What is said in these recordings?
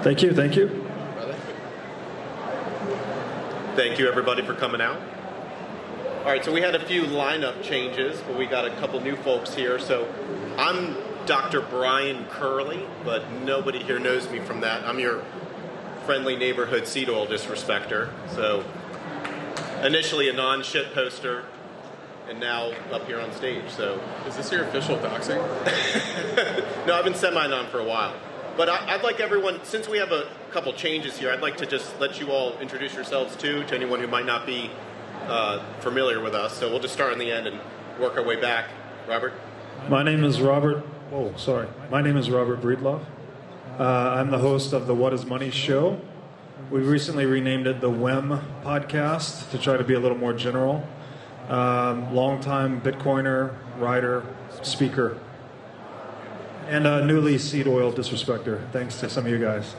Thank you. Brother. Thank you, everybody, for coming out. All right, so we had a few lineup changes, but we got a couple new folks here. So I'm Dr. Brian Curley, but nobody here knows me from that. I'm your friendly neighborhood seed oil disrespecter. So initially a non-shit poster, and now up here on stage. So is this your official doxing? No, I've been semi-non for a while. But I'd like everyone, since we have a couple changes here, I'd like to just let you all introduce yourselves to anyone who might not be familiar with us. So we'll just start in the end and work our way back. Robert? My name is Robert. My name is Robert Breedlove. I'm the host of the What Is Money show. We recently renamed it the WEM podcast to try to be a little more general. Longtime Bitcoiner, writer, speaker, and a newly seed oil disrespecter, thanks to some of you guys.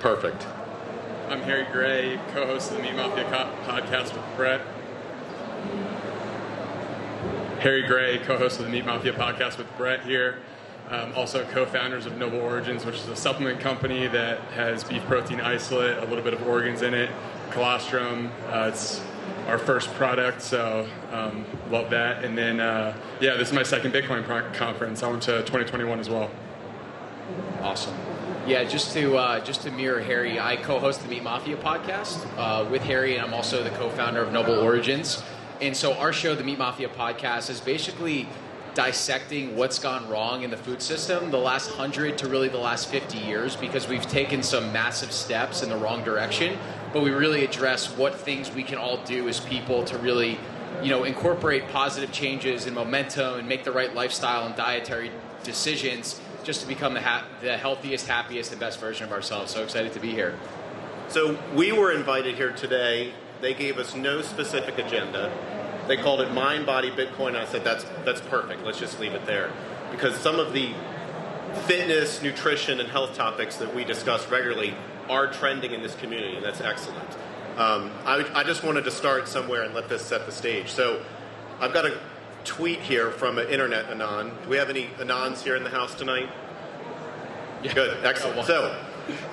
Perfect. I'm Harry Gray, co-host of the Meat Mafia podcast with Brett. Harry Gray, co-host of the Meat Mafia podcast with Brett here. Also co-founders of Noble Origins, which is a supplement company that has beef protein isolate, a little bit of organs in it, colostrum. It's our first product, so love that. And then, this is my second Bitcoin conference. I went to 2021 as well. Awesome. Yeah, just to mirror Harry, I co-host the Meat Mafia podcast with Harry, and I'm also the co-founder of Noble Origins. And so our show, the Meat Mafia podcast, is basically dissecting what's gone wrong in the food system the last 100 to really the last 50 years, because we've taken some massive steps in the wrong direction, but we really address what things we can all do as people to really, incorporate positive changes and momentum and make the right lifestyle and dietary decisions just to become the healthiest, happiest, and best version of ourselves. So excited to be here. So we were invited here today. They gave us no specific agenda. They called it Mind, Body, Bitcoin. I said, that's perfect. Let's just leave it there. Because some of the fitness, nutrition, and health topics that we discuss regularly are trending in this community, and that's excellent. I just wanted to start somewhere and let this set the stage. So I've got a tweet here from an internet anon. Do we have any anons here in the house tonight? Yeah. Good, excellent. So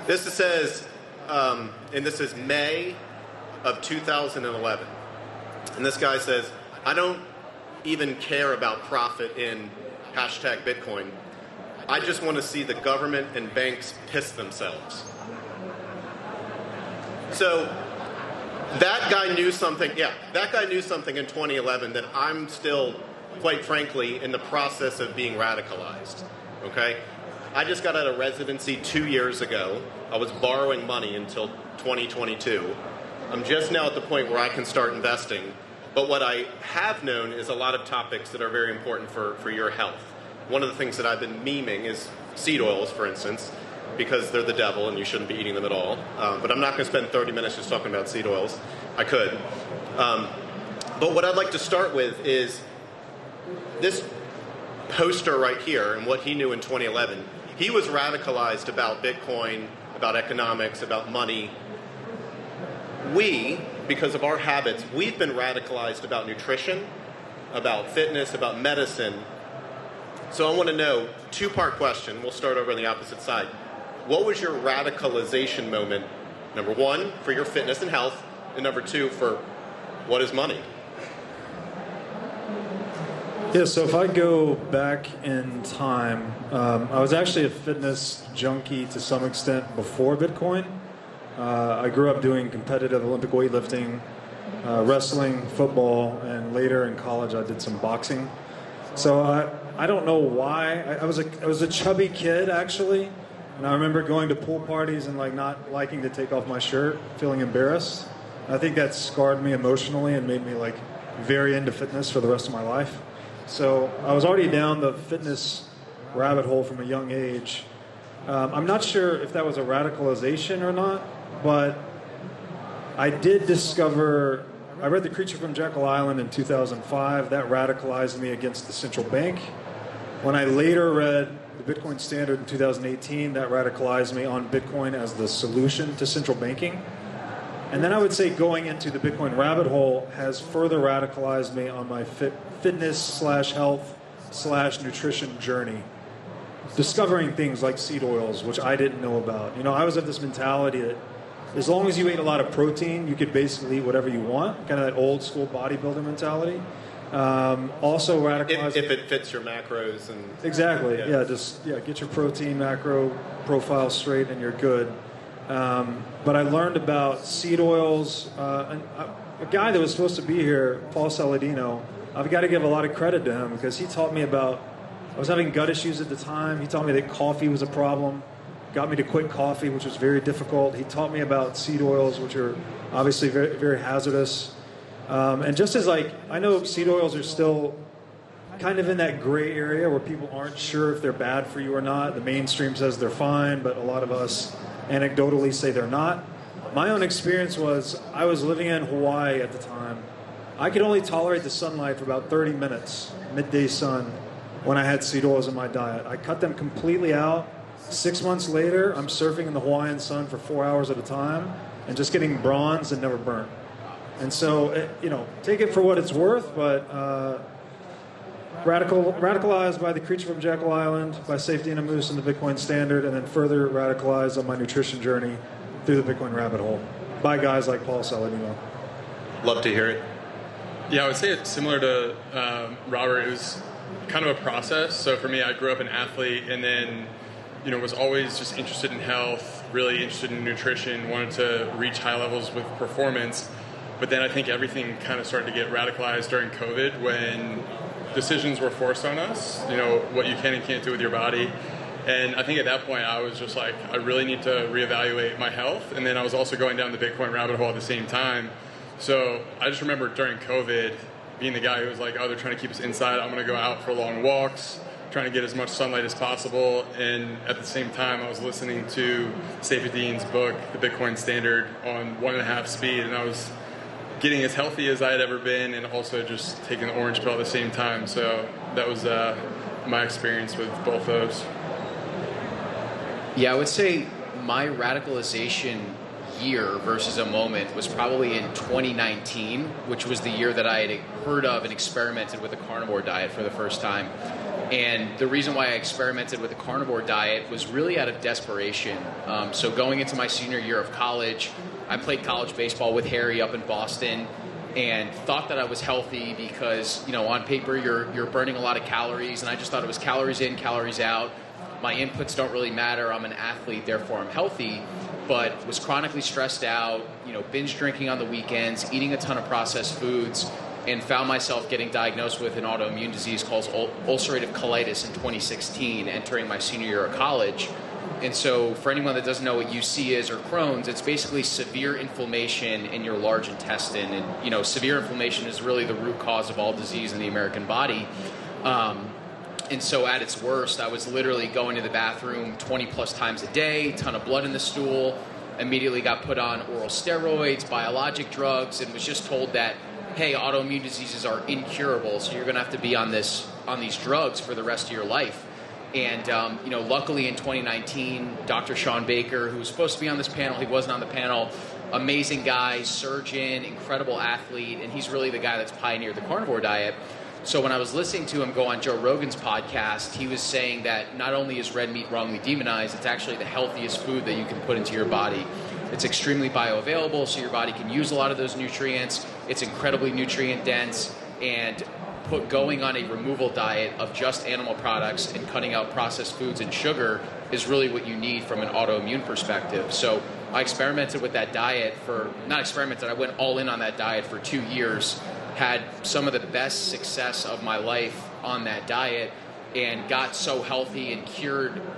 this says, and this is May of 2011. And this guy says, I don't even care about profit in hashtag Bitcoin. I just want to see the government and banks piss themselves. So that guy knew something. Yeah, that guy knew something in 2011 that I'm still, quite frankly, in the process of being radicalized. Okay? I just got out of residency 2 years ago. I was borrowing money until 2022. I'm just now at the point where I can start investing. But what I have known is a lot of topics that are very important for your health. One of the things that I've been memeing is seed oils, for instance, because they're the devil and you shouldn't be eating them at all. But I'm not going to spend 30 minutes just talking about seed oils. I could. But what I'd like to start with is this poster right here and what he knew in 2011. He was radicalized about Bitcoin, about economics, about money. We, because of our habits, we've been radicalized about nutrition, about fitness, about medicine. So I want to know, two-part question. We'll start over on the opposite side. What was your radicalization moment, number one, for your fitness and health, and number two, for what is money? Yeah, so if I go back in time, I was actually a fitness junkie to some extent before Bitcoin. I grew up doing competitive Olympic weightlifting, wrestling, football, and later in college I did some boxing. So I don't know why. I was a chubby kid, actually, and I remember going to pool parties and not liking to take off my shirt, feeling embarrassed. I think that scarred me emotionally and made me very into fitness for the rest of my life. So I was already down the fitness rabbit hole from a young age. I'm not sure if that was a radicalization or not, but I did discover, I read The Creature from Jekyll Island in 2005. That radicalized me against the central bank. When I later read The Bitcoin Standard in 2018, that radicalized me on Bitcoin as the solution to central banking. And then I would say going into the Bitcoin rabbit hole has further radicalized me on my fitness/health/nutrition journey. discovering things like seed oils, which I didn't know about. I was of this mentality that as long as you ate a lot of protein, you could basically eat whatever you want, kind of that old school bodybuilder mentality. Also radicalized. If it fits your macros and exactly, get your protein macro profile straight and you're good. But I learned about seed oils. A guy that was supposed to be here, Paul Saladino, I've got to give a lot of credit to him because he taught me about. I was having gut issues at the time. He taught me that coffee was a problem. Got me to quit coffee, which was very difficult. He taught me about seed oils, which are obviously very, very hazardous. And just as I know seed oils are still kind of in that gray area where people aren't sure if they're bad for you or not. The mainstream says they're fine, but a lot of us anecdotally say they're not. My own experience was I was living in Hawaii at the time. I could only tolerate the sunlight for about 30 minutes, midday sun, when I had seed oils in my diet. I cut them completely out. 6 months later, I'm surfing in the Hawaiian sun for 4 hours at a time and just getting bronzed and never burnt. And so, take it for what it's worth, but radicalized by the creature from Jekyll Island, by Safety and a Moose and the Bitcoin Standard, and then further radicalized on my nutrition journey through the Bitcoin rabbit hole by guys like Paul Saladino. Love to hear it. Yeah, I would say it's similar to Robert. It was kind of a process. So for me, I grew up an athlete and then, was always just interested in health, really interested in nutrition, wanted to reach high levels with performance. But then I think everything kind of started to get radicalized during COVID when decisions were forced on us, what you can and can't do with your body. And I think at that point I was just like, I really need to reevaluate my health. And then I was also going down the Bitcoin rabbit hole at the same time. So I just remember during COVID being the guy who was like, oh, they're trying to keep us inside. I'm going to go out for long walks, trying to get as much sunlight as possible. And at the same time, I was listening to Dean's book, The Bitcoin Standard, on 1.5 speed. And I was getting as healthy as I had ever been and also just taking the orange pill at the same time. So that was my experience with both those. Yeah, I would say my radicalization year versus a moment was probably in 2019, which was the year that I had heard of and experimented with the carnivore diet for the first time. And the reason why I experimented with the carnivore diet was really out of desperation. So going into my senior year of college, I played college baseball with Harry up in Boston and thought that I was healthy because, on paper you're burning a lot of calories, and I just thought it was calories in, calories out. My inputs don't really matter. I'm an athlete, therefore I'm healthy. But was chronically stressed out, binge drinking on the weekends, eating a ton of processed foods, and found myself getting diagnosed with an autoimmune disease called ulcerative colitis in 2016, entering my senior year of college. And so for anyone that doesn't know what UC is or Crohn's, it's basically severe inflammation in your large intestine. And, severe inflammation is really the root cause of all disease in the American body. And so at its worst, I was literally going to the bathroom 20 plus times a day, ton of blood in the stool, immediately got put on oral steroids, biologic drugs, and was just told that, hey, autoimmune diseases are incurable, so you're going to have to be on these drugs for the rest of your life. And, luckily in 2019, Dr. Sean Baker, who was supposed to be on this panel, he wasn't on the panel, amazing guy, surgeon, incredible athlete, and he's really the guy that's pioneered the carnivore diet. So when I was listening to him go on Joe Rogan's podcast, he was saying that not only is red meat wrongly demonized, it's actually the healthiest food that you can put into your body. It's extremely bioavailable, so your body can use a lot of those nutrients. It's incredibly nutrient dense, and going on a removal diet of just animal products and cutting out processed foods and sugar is really what you need from an autoimmune perspective. So I experimented with that diet I went all in on that diet for 2 years, had some of the best success of my life on that diet, and got so healthy and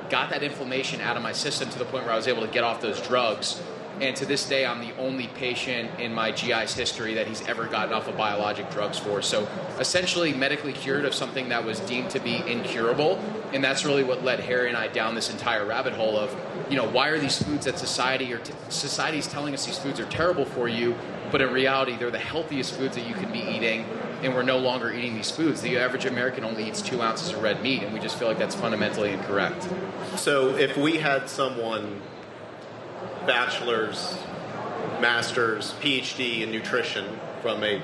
got that inflammation out of my system to the point where I was able to get off those drugs. And to this day, I'm the only patient in my GI's history that he's ever gotten off of biologic drugs for. So essentially medically cured of something that was deemed to be incurable. And that's really what led Harry and I down this entire rabbit hole of, why are these foods that society's telling us these foods are terrible for you, but in reality, they're the healthiest foods that you can be eating, and we're no longer eating these foods. The average American only eats 2 ounces of red meat, and we just feel like that's fundamentally incorrect. So if we had someone, bachelor's, master's, PhD in nutrition from a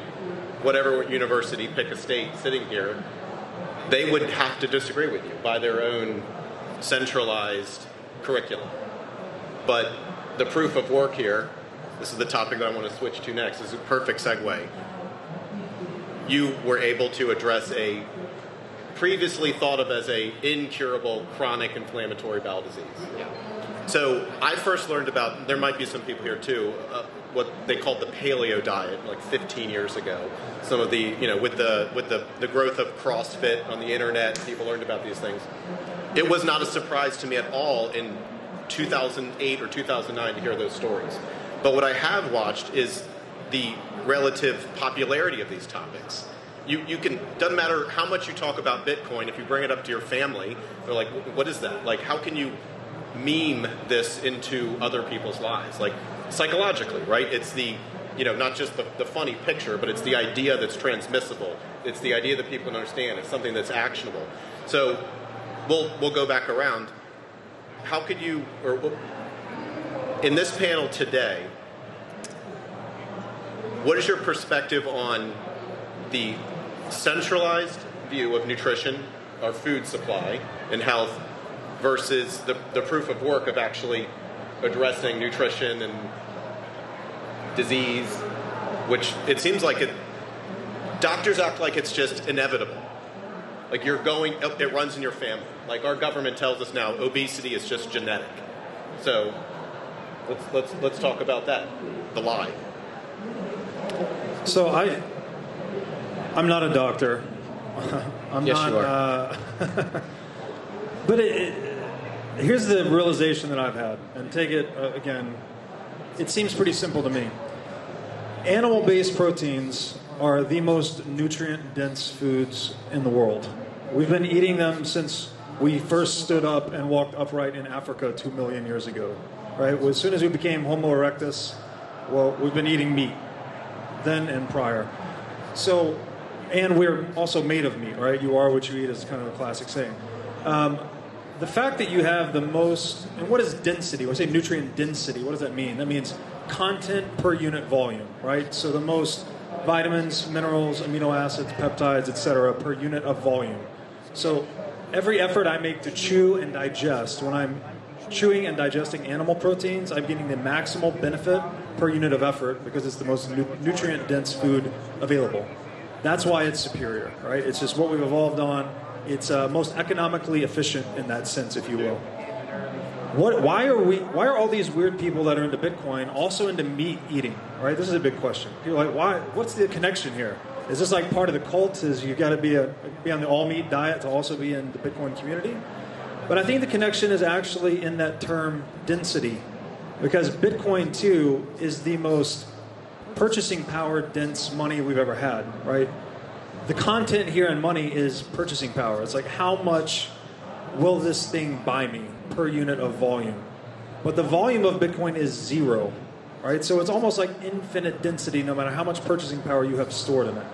whatever university, pick a state, sitting here, they would have to disagree with you by their own centralized curriculum. But the proof of work here, this is the topic that I want to switch to next. This is a perfect segue. You were able to address a previously thought of as a incurable chronic inflammatory bowel disease. Yeah. So I first learned about, there might be some people here too, what they called the paleo diet like 15 years ago. Some of the, with the growth of CrossFit on the internet, people learned about these things. It was not a surprise to me at all in 2008 or 2009 to hear those stories. But what I have watched is the relative popularity of these topics. You can, doesn't matter how much you talk about Bitcoin, if you bring it up to your family, they're like, what is that? Like, how can you meme this into other people's lives? Like, psychologically, right? It's the, not just the funny picture, but it's the idea that's transmissible. It's the idea that people can understand. It's something that's actionable. So we'll go back around. How could you, or in this panel today, what is your perspective on the centralized view of nutrition, our food supply, and health versus the proof of work of actually addressing nutrition and disease, which it seems like doctors act like it's just inevitable. Like it runs in your family. Like our government tells us now, obesity is just genetic. So let's talk about that, the lie. So I'm not a doctor. Yes, you are. But here's the realization that I've had, and take it again. It seems pretty simple to me. Animal-based proteins are the most nutrient-dense foods in the world. We've been eating them since we first stood up and walked upright in Africa 2 million years ago. Right? As soon as we became Homo erectus, well, we've been eating meat, then and prior. So, and we're also made of meat, right? You are what you eat is kind of a classic saying. The fact that you have the most, and what is density? When I say nutrient density, what does that mean? That means content per unit volume, right? So the most vitamins, minerals, amino acids, peptides, etc. per unit of volume. So every effort I make to chew and digest, when I'm chewing and digesting animal proteins, I'm getting the maximal benefit per unit of effort because it's the most nutrient-dense food available. That's why it's superior, right? It's just what we've evolved on. It's most economically efficient in that sense, if you will. Why are all these weird people that are into Bitcoin also into meat eating, right? This is a big question. People are like, why? What's the connection here? Is this like part of the cult? Is you got to be on the all-meat diet to also be in the Bitcoin community? But I think the connection is actually in that term density, because Bitcoin too is the most purchasing power dense money we've ever had, right? The content here in money is purchasing power. It's like, how much will this thing buy me per unit of volume? But the volume of Bitcoin is 0, right? So it's almost like infinite density no matter how much purchasing power you have stored in it.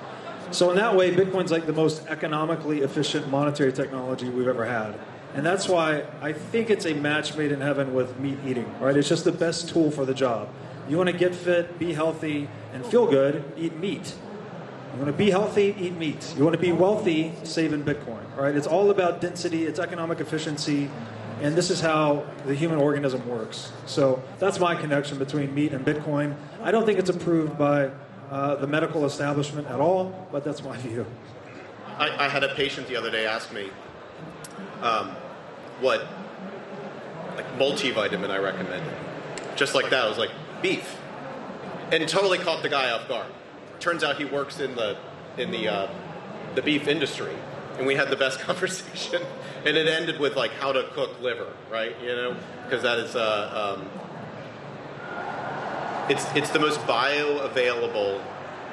So in that way, Bitcoin's like the most economically efficient monetary technology we've ever had. And that's why I think it's a match made in heaven with meat eating, right? It's just the best tool for the job. You want to get fit, be healthy, and feel good, eat meat. You want to be healthy, eat meat. You want to be wealthy, save in Bitcoin, right? It's all about density, it's economic efficiency, and this is how the human organism works. So that's my connection between meat and Bitcoin. I don't think it's approved by the medical establishment at all, but that's my view. I had a patient the other day ask me what multivitamin I recommended. Just like that, I was like, beef. And totally caught the guy off guard. Turns out he works in the beef industry, and we had the best conversation. And it ended with like how to cook liver, right? Because that is it's the most bioavailable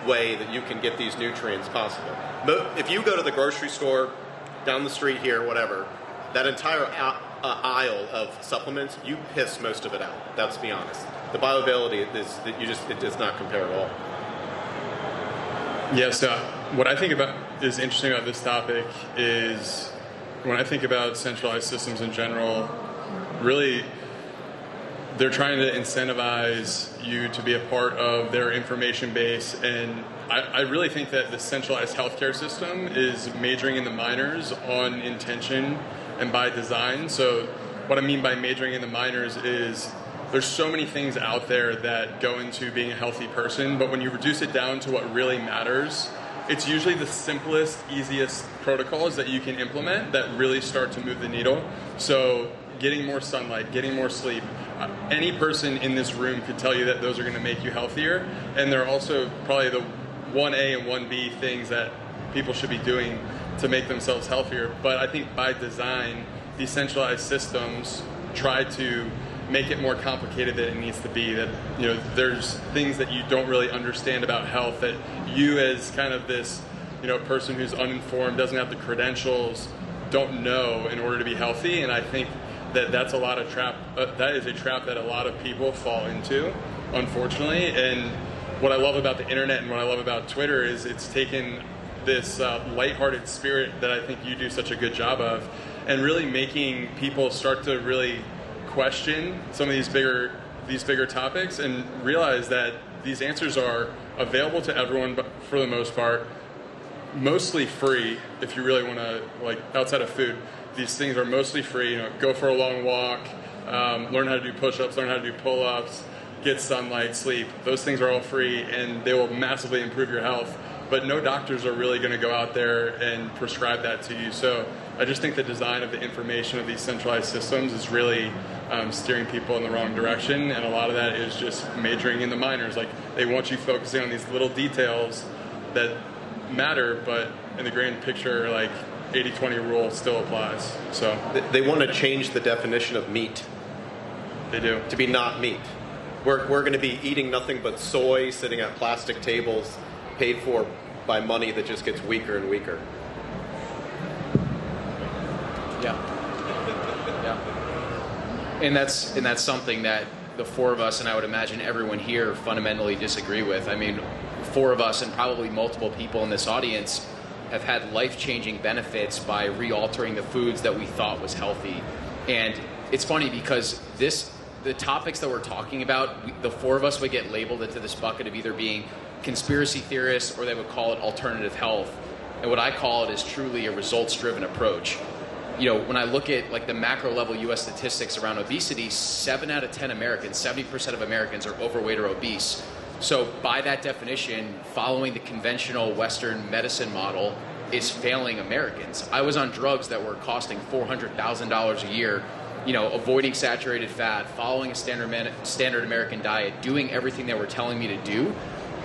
way that you can get these nutrients possible. If you go to the grocery store down the street here, whatever, that entire aisle of supplements, you piss most of it out. Let's be honest. The bioavailability it does not compare at all. Yes, what I think is interesting about this topic is when I think about centralized systems in general, really they're trying to incentivize you to be a part of their information base, and I really think that the centralized healthcare system is majoring in the minors on intention and by design. So what I mean by majoring in the minors is there's so many things out there that go into being a healthy person, but when you reduce it down to what really matters, it's usually the simplest, easiest protocols that you can implement that really start to move the needle. So getting more sunlight, getting more sleep. Any person in this room could tell you that those are going to make you healthier, and they're also probably the 1A and 1B things that people should be doing to make themselves healthier. But I think by design, decentralized systems try to make it more complicated than it needs to be. That, you know, there's things that you don't really understand about health that you, as kind of this, you know, person who's uninformed, doesn't have the credentials, don't know in order to be healthy. And I think that that's a lot of that is a trap that a lot of people fall into, unfortunately. And what I love about the internet and what I love about Twitter is it's taken this lighthearted spirit that I think you do such a good job of, and really making people start to really question some of these bigger topics and realize that these answers are available to everyone, but for the most part, mostly free. If you really want to, like, outside of food, these things are mostly free. You know, go for a long walk, learn how to do push-ups, learn how to do pull-ups, get sunlight, sleep. Those things are all free, and they will massively improve your health. But no doctors are really going to go out there and prescribe that to you. So I just think the design of the information of these centralized systems is really steering people in the wrong direction, and a lot of that is just majoring in the minors. Like, they want you focusing on these little details that matter, but in the grand picture, like, 80-20 rule still applies. So they want to change the definition of meat. They do. To be not meat. We're going to be eating nothing but soy, sitting at plastic tables, paid for by money that just gets weaker and weaker. Yeah. And that's something that the four of us, and I would imagine everyone here, fundamentally disagree with. I mean, four of us and probably multiple people in this audience have had life-changing benefits by re-altering the foods that we thought was healthy. And it's funny because the topics that we're talking about, the four of us would get labeled into this bucket of either being conspiracy theorists, or they would call it alternative health. And what I call it is truly a results-driven approach. You know, when I look at, like, the macro level US statistics around obesity, 7 out of 10 Americans, 70% of Americans are overweight or obese. So by that definition, following the conventional Western medicine model is failing Americans. I was on drugs that were costing $400,000 a year, you know, avoiding saturated fat, following a standard American diet, doing everything they were telling me to do,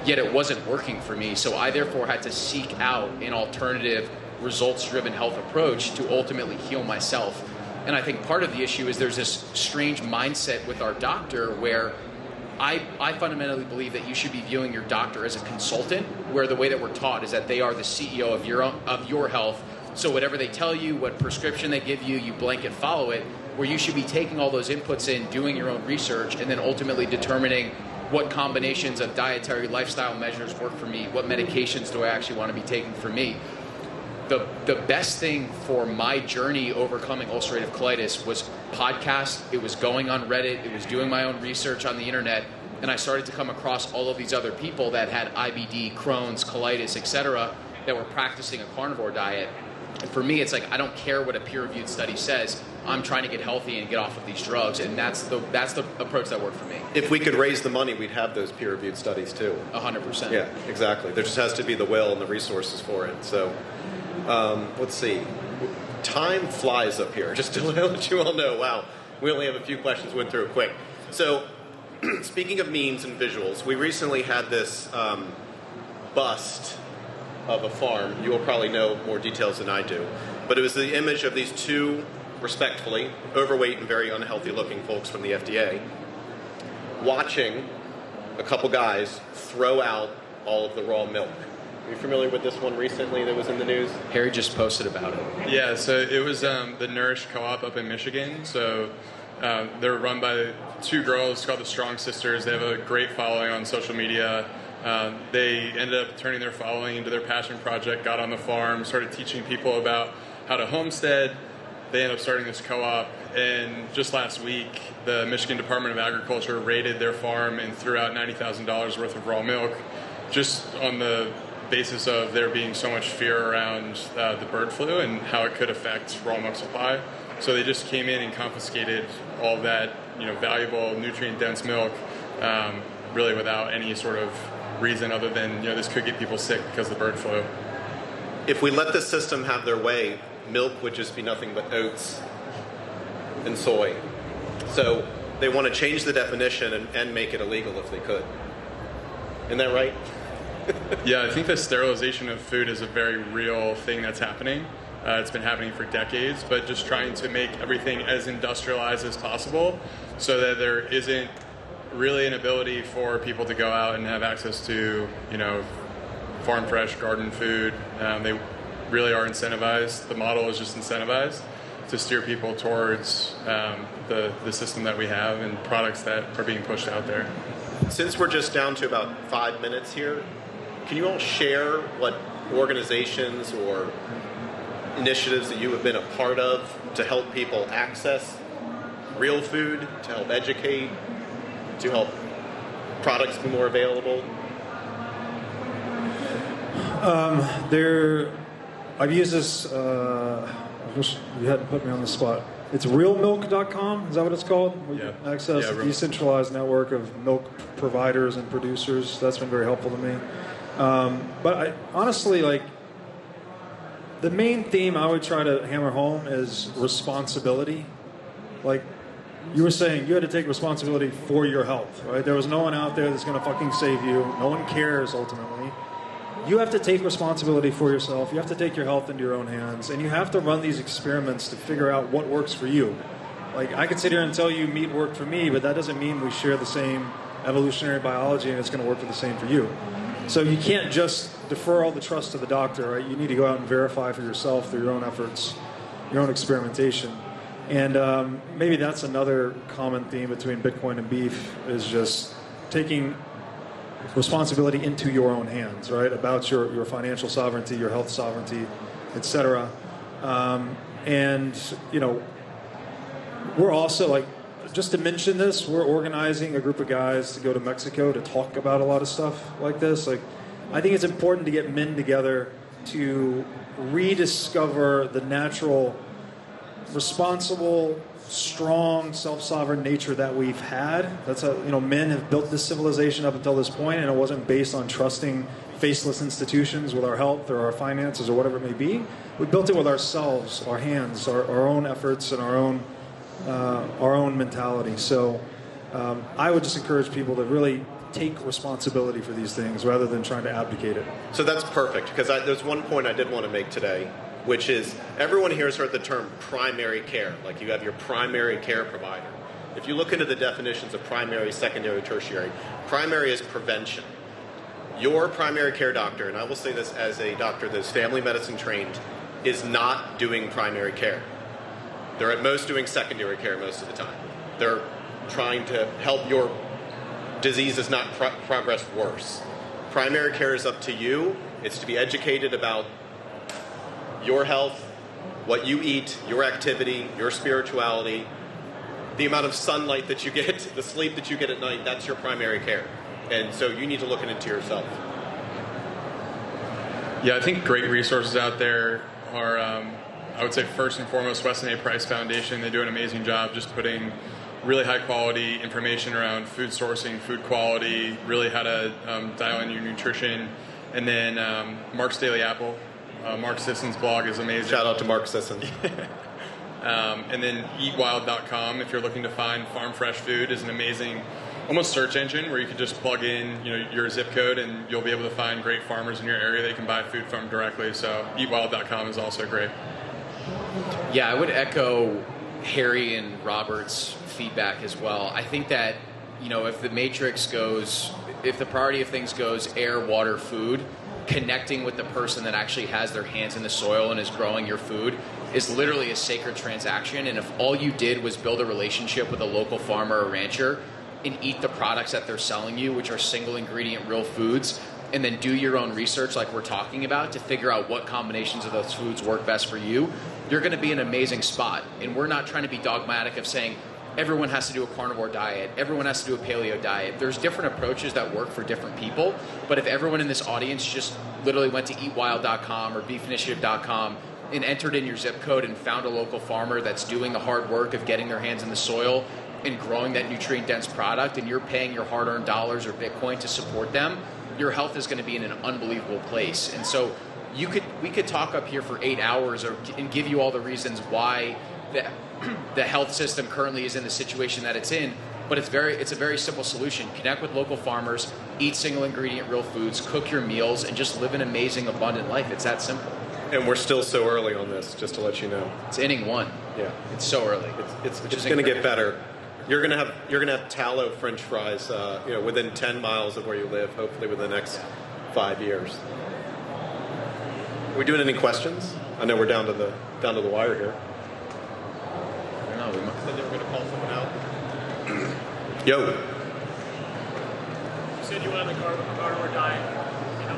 yet it wasn't working for me. So I therefore had to seek out an alternative, results-driven health approach to ultimately heal myself. And I think part of the issue is there's this strange mindset with our doctor where I fundamentally believe that you should be viewing your doctor as a consultant, where the way that we're taught is that they are the CEO of your health. So whatever they tell you, what prescription they give you, you blanket follow it, where you should be taking all those inputs in, doing your own research, and then ultimately determining what combinations of dietary lifestyle measures work for me, what medications do I actually want to be taking for me. The best thing for my journey overcoming ulcerative colitis was podcasts. It was going on Reddit. It was doing my own research on the internet. And I started to come across all of these other people that had IBD, Crohn's, colitis, etc., that were practicing a carnivore diet. And for me, it's like, I don't care what a peer-reviewed study says. I'm trying to get healthy and get off of these drugs. And that's the approach that worked for me. If we could raise the money, we'd have those peer-reviewed studies too. 100%. Yeah, exactly. There just has to be the will and the resources for it. So, let's see. Time flies up here, just to let you all know. Wow, we only have a few questions, went through it quick. So, speaking of memes and visuals, we recently had this bust of a farm. You will probably know more details than I do. But it was the image of these two, respectfully, overweight and very unhealthy looking folks from the FDA watching a couple guys throw out all of the raw milk. Are you familiar with this one recently that was in the news? Harry just posted about it. Yeah, so it was the Nourish Co-op up in Michigan. So they're run by two girls called the Strong Sisters. They have a great following on social media. They ended up turning their following into their passion project, got on the farm, started teaching people about how to homestead. They ended up starting this co-op, and just last week, the Michigan Department of Agriculture raided their farm and threw out $90,000 worth of raw milk, just on the basis of there being so much fear around the bird flu and how it could affect raw milk supply. So they just came in and confiscated all that, valuable nutrient-dense milk, really without any sort of reason other than, this could get people sick because of the bird flu. If we let the system have their way, milk would just be nothing but oats and soy. So they want to change the definition and make it illegal if they could. Isn't that right? Yeah, I think the sterilization of food is a very real thing that's happening. It's been happening for decades, but just trying to make everything as industrialized as possible so that there isn't really an ability for people to go out and have access to, farm fresh garden food. They really are incentivized. The model is just incentivized to steer people towards the system that we have and products that are being pushed out there. Since we're just down to about 5 minutes here, can you all share what organizations or initiatives that you have been a part of to help people access real food, to help educate, to help products be more available? I've used this, I wish you hadn't put me on the spot. It's realmilk.com, is that what it's called? Yeah. Access a decentralized network of milk providers and producers. That's been very helpful to me. But honestly, the main theme I would try to hammer home is responsibility. Like you were saying, you had to take responsibility for your health, right? There was no one out there that's going to fucking save you. No one cares ultimately. You have to take responsibility for yourself. You have to take your health into your own hands, and you have to run these experiments to figure out what works for you. Like I could sit here and tell you meat worked for me, but that doesn't mean we share the same evolutionary biology and it's going to work for the same for you. So you can't just defer all the trust to the doctor, right? You need to go out and verify for yourself through your own efforts, your own experimentation. And maybe that's another common theme between Bitcoin and beef is just taking responsibility into your own hands, right? About your financial sovereignty, your health sovereignty, etc. And, we're also just to mention this, we're organizing a group of guys to go to Mexico to talk about a lot of stuff like this. I think it's important to get men together to rediscover the natural, responsible, strong, self-sovereign nature that we've had. That's how, men have built this civilization up until this point, and it wasn't based on trusting faceless institutions with our health or our finances or whatever it may be. We built it with ourselves, our hands, our own efforts, and our own mentality. So I would just encourage people to really take responsibility for these things rather than trying to abdicate it. So that's perfect, because there's one point I did want to make today, which is everyone here has heard the term primary care. Like you have your primary care provider. If you look into the definitions of primary, secondary, tertiary, primary is prevention. Your primary care doctor, and I will say this as a doctor that is family medicine trained, is not doing primary care. They're at most doing secondary care most of the time. They're trying to help your diseases not progress worse. Primary care is up to you. It's to be educated about your health, what you eat, your activity, your spirituality, the amount of sunlight that you get, the sleep that you get at night. That's your primary care. And so you need to look into yourself. Yeah, I think great resources out there are, I would say first and foremost, Weston A. Price Foundation. They do an amazing job just putting really high quality information around food sourcing, food quality, really how to dial in your nutrition. And then Mark's Daily Apple. Mark Sisson's blog is amazing. Shout out to Mark Sisson. And then eatwild.com, if you're looking to find farm fresh food, is an amazing almost search engine where you can just plug in your zip code and you'll be able to find great farmers in your area that you can buy food from directly. So eatwild.com is also great. Yeah, I would echo Harry and Robert's feedback as well. I think that, if the matrix goes, if the priority of things goes air, water, food, connecting with the person that actually has their hands in the soil and is growing your food is literally a sacred transaction. And if all you did was build a relationship with a local farmer or rancher and eat the products that they're selling you, which are single ingredient real foods, and then do your own research like we're talking about to figure out what combinations of those foods work best for you, you're going to be in an amazing spot. And we're not trying to be dogmatic of saying everyone has to do a carnivore diet, everyone has to do a paleo diet. There's different approaches that work for different people, but if everyone in this audience just literally went to eatwild.com or beefinitiative.com and entered in your zip code and found a local farmer that's doing the hard work of getting their hands in the soil and growing that nutrient-dense product, and you're paying your hard-earned dollars or Bitcoin to support them, your health is going to be in an unbelievable place. And so we could talk up here for 8 hours and give you all the reasons why the health system currently is in the situation that it's in, but it's a very simple solution. Connect with local farmers, eat single ingredient real foods, cook your meals, and just live an amazing, abundant life. It's that simple. And we're still so early on this, just to let you know. It's inning 1. Yeah, it's so early. It's going to get better. You're gonna have tallow French fries, within 10 miles of where you live. Hopefully, within the next 5 years. Are we doing any questions? I know we're down to the wire here. I don't know. We Said they were going to call someone out. Yo. You said you went on the carnivore diet. Are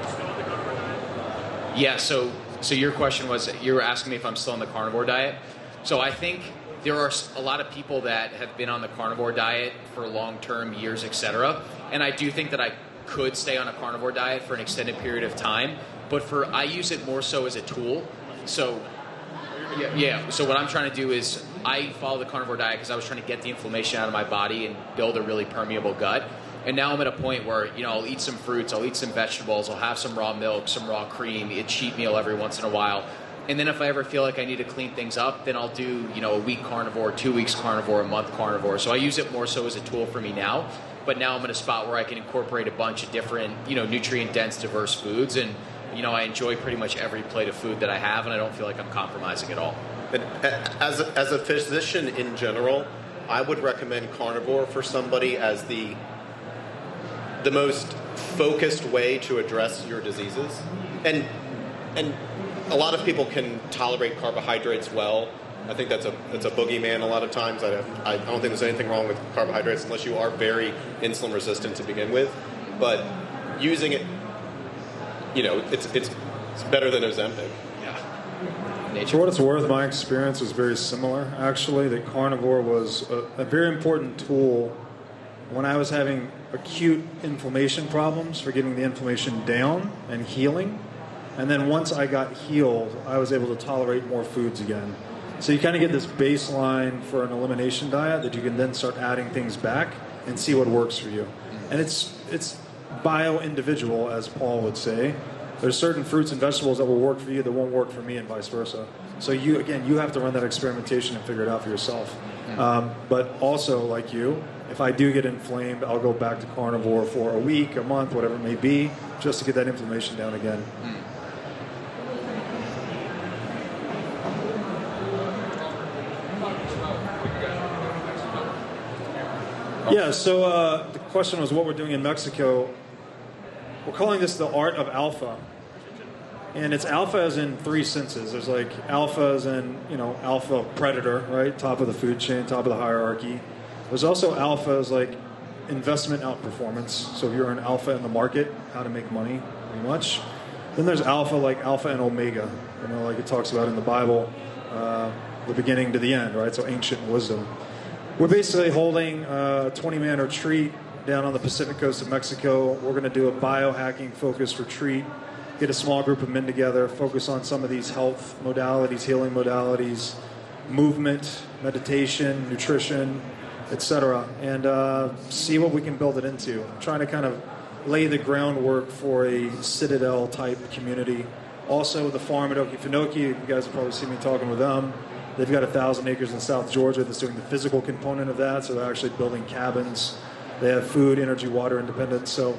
you still on the carnivore diet? Yeah. So your question was, you were asking me if I'm still on the carnivore diet. So I think there are a lot of people that have been on the carnivore diet for long-term years, etc. And I do think that I could stay on a carnivore diet for an extended period of time, but I use it more so as a tool. So yeah. So what I'm trying to do is I follow the carnivore diet because I was trying to get the inflammation out of my body and build a really permeable gut. And now I'm at a point where, I'll eat some fruits, I'll eat some vegetables, I'll have some raw milk, some raw cream, a cheat meal every once in a while. And then if I ever feel like I need to clean things up, then I'll do, a week carnivore, 2 weeks carnivore, a month carnivore. So I use it more so as a tool for me now. But now I'm in a spot where I can incorporate a bunch of different, nutrient-dense, diverse foods. And, I enjoy pretty much every plate of food that I have, and I don't feel like I'm compromising at all. And as a physician in general, I would recommend carnivore for somebody as the most focused way to address your diseases. And a lot of people can tolerate carbohydrates well. I think that's a boogeyman a lot of times. I don't think there's anything wrong with carbohydrates unless you are very insulin resistant to begin with. But using it, it's better than Ozempic. Yeah. For what it's worth, my experience was very similar, actually. That carnivore was a very important tool when I was having acute inflammation problems for getting the inflammation down and healing. And then once I got healed, I was able to tolerate more foods again. So you kind of get this baseline for an elimination diet that you can then start adding things back and see what works for you. And it's bio-individual, as Paul would say. There's certain fruits and vegetables that will work for you that won't work for me, and vice versa. So you have to run that experimentation and figure it out for yourself. But also, like you, if I do get inflamed, I'll go back to carnivore for a week, a month, whatever it may be, just to get that inflammation down again. Yeah, so the question was what we're doing in Mexico. We're calling this the art of alpha. And it's alpha as in 3 senses. There's like alpha as in, alpha predator, right? Top of the food chain, top of the hierarchy. There's also alpha as like investment outperformance. So if you're an alpha in the market, how to make money, pretty much. Then there's alpha like alpha and omega, like it talks about in the Bible, the beginning to the end, right? So ancient wisdom. We're basically holding a 20-man retreat down on the Pacific coast of Mexico. We're going to do a biohacking-focused retreat, get a small group of men together, focus on some of these health modalities, healing modalities, movement, meditation, nutrition, etc., and see what we can build it into. I'm trying to kind of lay the groundwork for a citadel-type community. Also, the farm at Okefenokee, you guys have probably seen me talking with them. They've got 1,000 acres in South Georgia that's doing the physical component of that, so they're actually building cabins. They have food, energy, water independence. So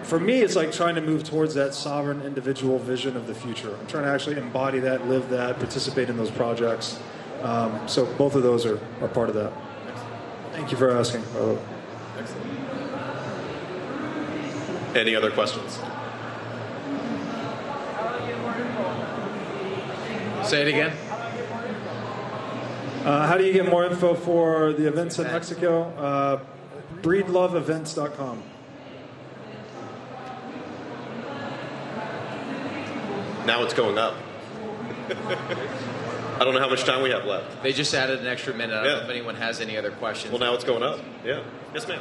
for me, it's like trying to move towards that sovereign individual vision of the future. I'm trying to actually embody that, live that, participate in those projects. So both of those are part of that. Thank you for asking. Excellent. Any other questions? Say it again. How do you get more info for the events in Mexico? Breedloveevents.com. Now it's going up. I don't know how much time we have left. They just added an extra minute. I don't know if anyone has any other questions. Well, now it's going up. Yeah. Yes, ma'am.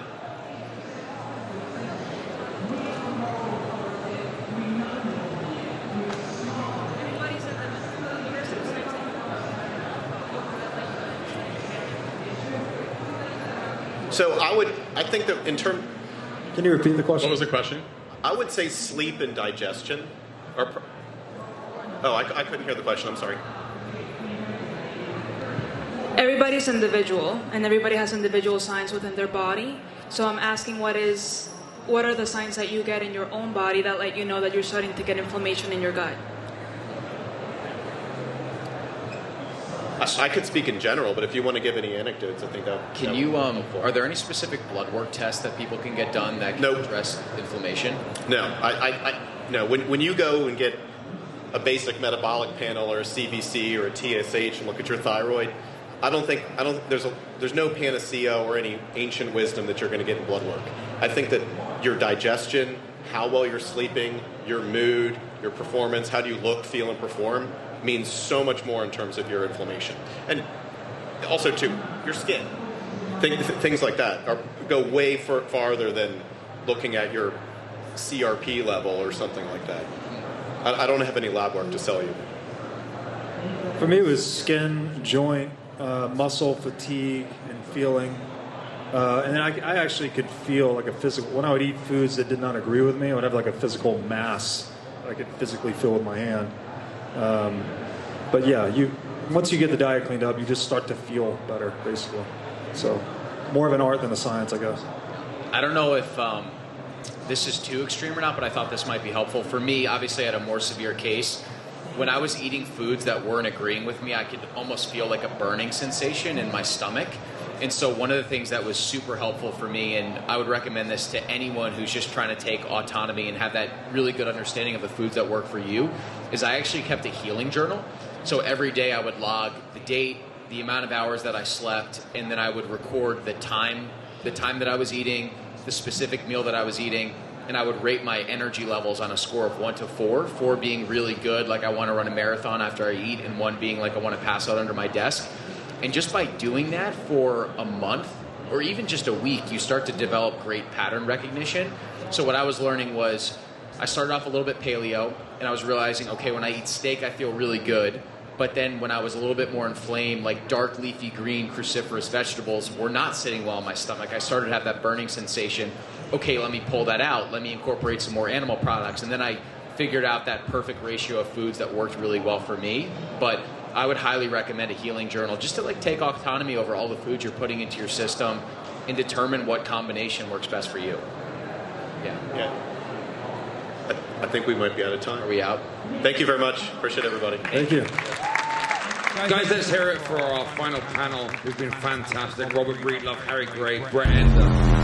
So I think that in terms, Can you repeat the question? What was the question? I would say sleep and digestion are. I couldn't hear the question. I'm sorry. Everybody's individual, and everybody has individual signs within their body. So I'm asking, what are the signs that you get in your own body that let you know that you're starting to get inflammation in your gut? I could speak in general, but if you want to give any anecdotes, I think that. Can you? Are there any specific blood work tests that people can get done that can address inflammation? No, no. When you go and get a basic metabolic panel or a CBC or a TSH and look at your thyroid, I don't think there's no panacea or any ancient wisdom that you're going to get in blood work. I think that your digestion, how well you're sleeping, your mood, your performance, how do you look, feel, and perform means so much more in terms of your inflammation. And also, too, your skin. Things like that go way farther than looking at your CRP level or something like that. I don't have any lab work to sell you. For me, it was skin, joint, muscle fatigue, and feeling. And I actually could feel like a physical, when I would eat foods that did not agree with me, I would have like a physical mass I could physically feel with my hand. But yeah, once you get the diet cleaned up, you just start to feel better, basically. So more of an art than a science, I guess. I don't know if this is too extreme or not, but I thought this might be helpful. For me, obviously I had a more severe case. When I was eating foods that weren't agreeing with me, I could almost feel like a burning sensation in my stomach. And so one of the things that was super helpful for me, and I would recommend this to anyone who's just trying to take autonomy and have that really good understanding of the foods that work for you, is I actually kept a healing journal. So every day I would log the date, the amount of hours that I slept, and then I would record the time that I was eating, the specific meal that I was eating, and I would rate my energy levels on a score of 1 to 4, 4 being really good, like I want to run a marathon after I eat, and 1 being like I want to pass out under my desk. And just by doing that for a month, or even just a week, you start to develop great pattern recognition. So what I was learning was, I started off a little bit paleo, and I was realizing, okay, when I eat steak, I feel really good. But then when I was a little bit more inflamed, like dark leafy green cruciferous vegetables were not sitting well in my stomach. I started to have that burning sensation. Okay, let me pull that out. Let me incorporate some more animal products. And then I figured out that perfect ratio of foods that worked really well for me. But I would highly recommend a healing journal just to like take autonomy over all the foods you're putting into your system and determine what combination works best for you. Yeah. I think we might be out of time. Are we out? Thank you very much. Appreciate everybody. Thank you. Guys, let's hear it for our final panel, who've been fantastic. Robert Breedlove, Harry Gray, Brett Ender.